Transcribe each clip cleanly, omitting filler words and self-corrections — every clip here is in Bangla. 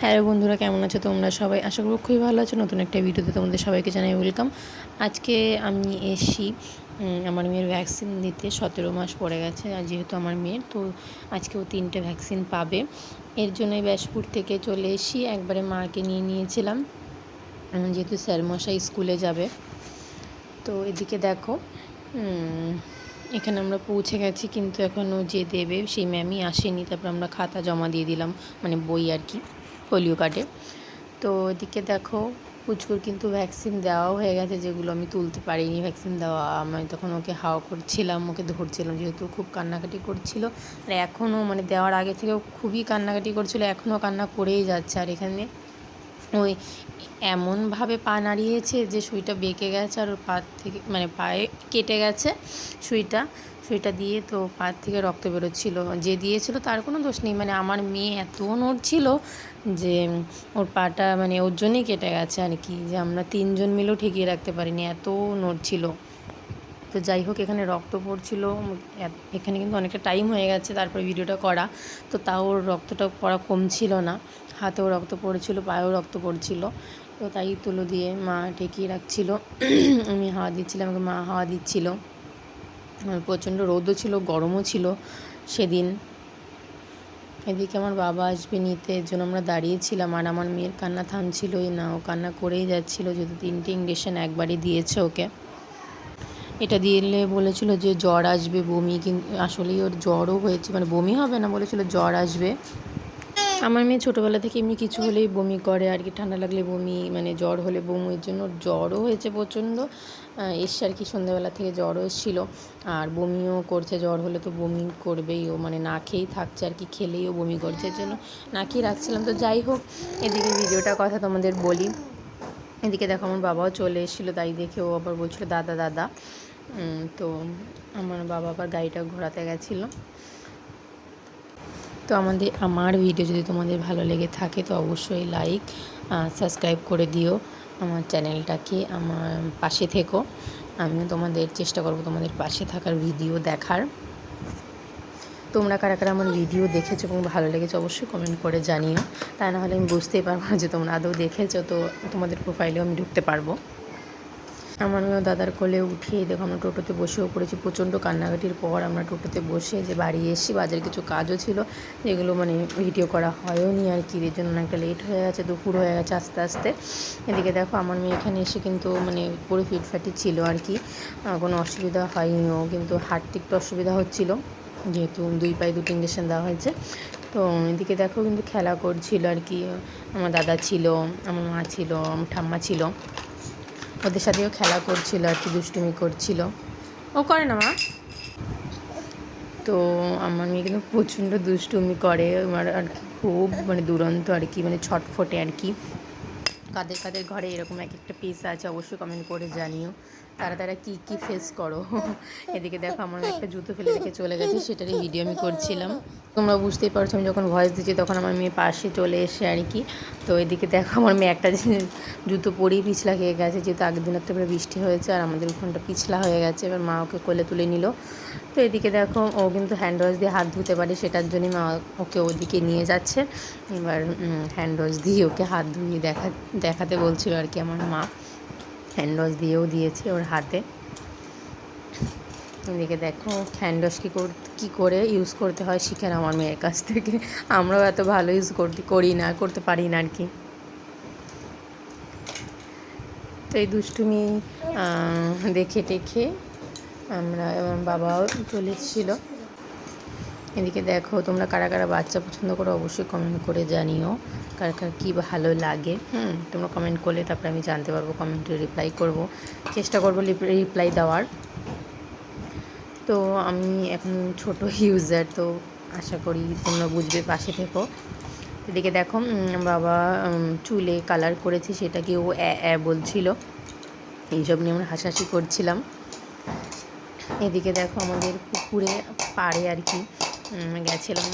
হ্যালো বন্ধুরা, কেমন আছো তোমরা সবাই? আশা করব খুবই ভালো আছো। নতুন একটা ভিডিওতে তোমাদের সবাইকে জানাই ওয়েলকাম। আজকে আমি এসেছি আমার মেয়ের ভ্যাকসিন দিতে। 17 মাস পড়ে গেছে আর যেহেতু আমার মেয়ের, তো আজকে ও 3টে ভ্যাকসিন পাবে। এর জন্যই ব্যাসপুর থেকে চলে এসেছি, একবারে মাকে নিয়ে নিয়েছিলাম যেহেতু স্যারমশাই স্কুলে যাবে। তো এদিকে দেখো, এখানে আমরা পৌঁছে গেছি, কিন্তু এখনও যে দেবে সেই ম্যামই আসেনি। তারপর আমরা খাতা জমা দিয়ে দিলাম, মানে বই আর কি, পোলিও কার্ডে। তো এদিকে দেখো, পুচকুর কিন্তু ভ্যাকসিন দেওয়াও হয়ে গেছে, যেগুলো আমি তুলতে পারিনি ভ্যাকসিন দেওয়া। আমি তখন ওকে হাওয়া করছিলাম, ওকে ধরছিলাম, যেহেতু খুব কান্নাকাটি করছিল। আর এখনও মানে দেওয়ার আগে থেকেও খুবই কান্নাকাটি করছিল, এখনও কান্না করেই যাচ্ছে। আর এখানে ওই এমনভাবে পা নাড়িয়েছে যে সুইটা বেঁকে গেছে, আর ওর পা থেকে মানে পায়ে কেটে গেছে সুইটা দিয়ে, তো পা থেকে রক্ত বেরোচ্ছিলো। যে দিয়েছিল তার কোনো দোষ নেই, মানে আমার মেয়ে এত নড়ছিল যে ওর পাটা মানে ওর জন্যই কেটে গেছে আর কি, যে আমরা 3জন মিলেও ঠেকিয়ে রাখতে পারিনি, এত নড়ছিল। তো যাই হোক, এখানে রক্ত পড়ছিল। এখানে কিন্তু অনেকটা টাইম হয়ে গেছে তারপরে ভিডিওটা করা, তো তাও ওর রক্তটা পড়া কমছিল না। হাতেও রক্ত পড়ছিল, পায়েও রক্ত পড়ছিল। তো তাই তুলো দিয়ে মা ঠেকিয়ে রাখছিল। আমি হাওয়া দিচ্ছিলাম, আমাকে মা হাওয়া দিচ্ছিল। প্রচণ্ড রোদও ছিল, গরমও ছিল সেদিন। এদিকে আমার বাবা আসবে নিতে, এর জন্য আমরা দাঁড়িয়েছিলাম। আর আমার মেয়ের কান্না থামছিলই না, ও কান্না করেই যাচ্ছিলো, যেহেতু 3টে ইঞ্জেকশন একবারই দিয়েছে ওকে। এটা দিলে বলেছিল যে জ্বর আসবে, বমি, কিন্তু আসলেই ওর জ্বরও হয়েছে, মানে বমি হবে না, বলেছিল জ্বর আসবে। আমার মেয়ে ছোটোবেলা থেকে এমনি কিছু হলেই বমি করে আর কি, ঠান্ডা লাগলে বমি, মানে জ্বর হলে বমি, এর জন্য জ্বরও হয়েছে প্রচণ্ড। এসছে আর কি, সন্ধ্যাবেলা থেকে জ্বরও এসেছিলো, আর বমিও করছে। জ্বর হলে তো বমি করবেই, ও মানে না খেয়েই থাকছে আর কি, খেলেই ও বমি করছে, এর জন্য না খেয়ে রাখছিলাম। তো যাই হোক, এদিকে ভিডিওটার কথা তোমাদের বলি। এদিকে দেখো, আমার বাবাও চলে এসেছিলো, তাই দেখে ও আবার বলছিল দাদা দাদা। তো আমার বাবা আবার গাড়িটা ঘোরাতে গেছিলো। তো আমার ভিডিও যদি তোমাদের ভালো লেগে থাকে তো অবশ্যই লাইক সাবস্ক্রাইব করে দিও আমার চ্যানেলটাকে, আমার পাশে থেকো। আমিও তোমাদের চেষ্টা করব তোমাদের পাশে থাকার, ভিডিও দেখার। তোমরা কারা কারা আমার ভিডিও দেখেছো এবং ভালো লেগেছে অবশ্যই কমেন্ট করে জানিও, তা নাহলে আমি বুঝতেই পারবো না যে তোমরা আদৌ দেখেছো, তো তোমাদের প্রোফাইলেও আমি ঢুকতে পারবো। আমার মেয়েও দাদার কোলে উঠিয়ে দেখো আমরা টোটোতে বসেও পড়েছি। প্রচণ্ড কান্নাকাটির পর আমরা টোটোতে বসে যে বাড়ি এসেছি, বাজারে কিছু কাজও ছিল যেগুলো মানে ভিডিও করা হয়ও নি আর কি, এর জন্য অনেকটা লেট হয়ে গেছে, দুপুর হয়ে গেছে আস্তে আস্তে। এদিকে দেখো, আমার মেয়ে এখানে এসে কিন্তু মানে পুরো ফিটফাটি ছিল আর কি, কোনো অসুবিধা হয়নিও, কিন্তু হাঁটতে একটু অসুবিধা হচ্ছিলো যেহেতু 2 পায়ে 2টি ইঞ্জেকশন দেওয়া হয়েছে। তো এদিকে দেখো কিন্তু খেলা করছিল আর কি, আমার দাদা ছিল, আমার মা ছিল, আমার ঠাম্মা ছিল, ওদের সাথেও খেলা করছিল আর কি, দুষ্টুমি করছিল। ও করে না মা। তো আমার মেয়ে কিন্তু প্রচণ্ড দুষ্টুমি করে, আমার আর কি খুব মানে দুরন্ত আর কি, মানে ছটফটে আর কি। কাদের কাদের ঘরে এরকম এক একটা পিস আছে অবশ্যই কমেন্ট করে জানিও, তারা কী কী ফেস করো। এদিকে দেখো, আমার একটা জুতো ফেলে রেখে চলে গেছে, সেটারই ভিডিও আমি করছিলাম। তোমরা বুঝতেই পারছো আমি যখন ভয়েস দিচ্ছি তখন আমার মেয়ে পাশে চলে এসে আর কি। তো এদিকে দেখো, আমার মেয়ে একটা জুতো পরেই পিছলা খেয়ে গেছে, যেহেতু আগের দিনের তো বৃষ্টি হয়েছে আর আমাদের উঠোনটা পিছলা হয়ে গেছে। এবার মা ওকে কোলে তুলে নিল। তো এদিকে দেখো, ও কিন্তু হ্যান্ড ওয়াশ দিয়ে হাত ধুতে পারে, সেটার জন্যই মা ওকে ওদিকে নিয়ে যাচ্ছে। এবার হ্যান্ড ওয়াশ দিয়ে ওকে হাত ধুয়ে দেখাতে বলছিল আর কি আমার মা। হ্যান্ড ওয়াশ দিয়েও দিয়েছে ওর হাতে। এদিকে দেখো, হ্যান্ড ওয়াশ কী করে ইউজ করতে হয় শিখে নাও আমার মেয়ের কাছ থেকে। আমরাও এত ভালো ইউজ করতে পারি না আর কি। তো এই দুষ্টুমি দেখে টেখে আমার বাবাও চলে এসেছিলো। এদিকে দেখো, তোমরা কারা কারা বাচ্চা পছন্দ করো অবশ্যই কমেন্ট করে জানিও, কার কার কী ভালো লাগে। তোমরা কমেন্ট করলে তারপরে আমি জানতে পারবো, কমেন্টে রিপ্লাই করব, চেষ্টা করবো রিপ্লাই দেওয়ার। তো আমি এখন ছোট ইউজার, তো আশা করি তোমরা বুঝবে, পাশে থেকো। এদিকে দেখো, বাবা চুলে কালার করেছে, সেটাকে ও বলছিল, এইসব নিয়ে আমরা হাসাহাসি করছিলাম। এদিকে দেখো, আমাদের পুকুরে পাড়ে আর কি গেছিলাম।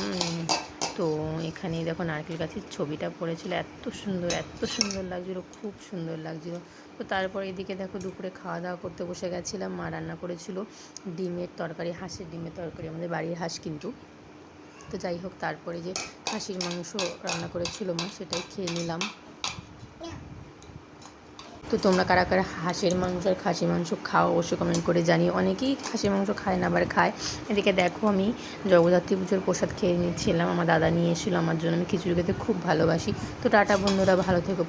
তো এখানে দেখো নারকেল গাছের ছবিটা পড়েছিল, এত সুন্দর লাগছিলো, খুব সুন্দর লাগছিলো। তো তারপর এদিকে দেখো, দুপুরে খাওয়া দাওয়া করতে বসে গেছিলাম। মা রান্না করেছিল ডিমের তরকারি, হাঁসের ডিমের তরকারি, আমাদের বাড়ির হাঁস কিন্তু। তো যাই হোক, তারপরে যে খাসির মাংস রান্না করেছিল মা, সেটাই খেয়ে নিলাম। তো তোমরা কারা কারা হাঁসের মাংস আর খাসির মাংস খাও অবশ্যই কমেন্ট করে জানিও। অনেকেই খাসির মাংস খায় না, আবার খায়। এদিকে দেখো আমি জগদ্ধাত্রী পুজোর প্রসাদ খেয়ে নিচ্ছিলাম, আমার দাদা নিয়ে এসেছিলো আমার জন্য। আমি খিচুড়ি খেতে খুব ভালোবাসি। তো টাটা বন্ধুরা, ভালো থেকো।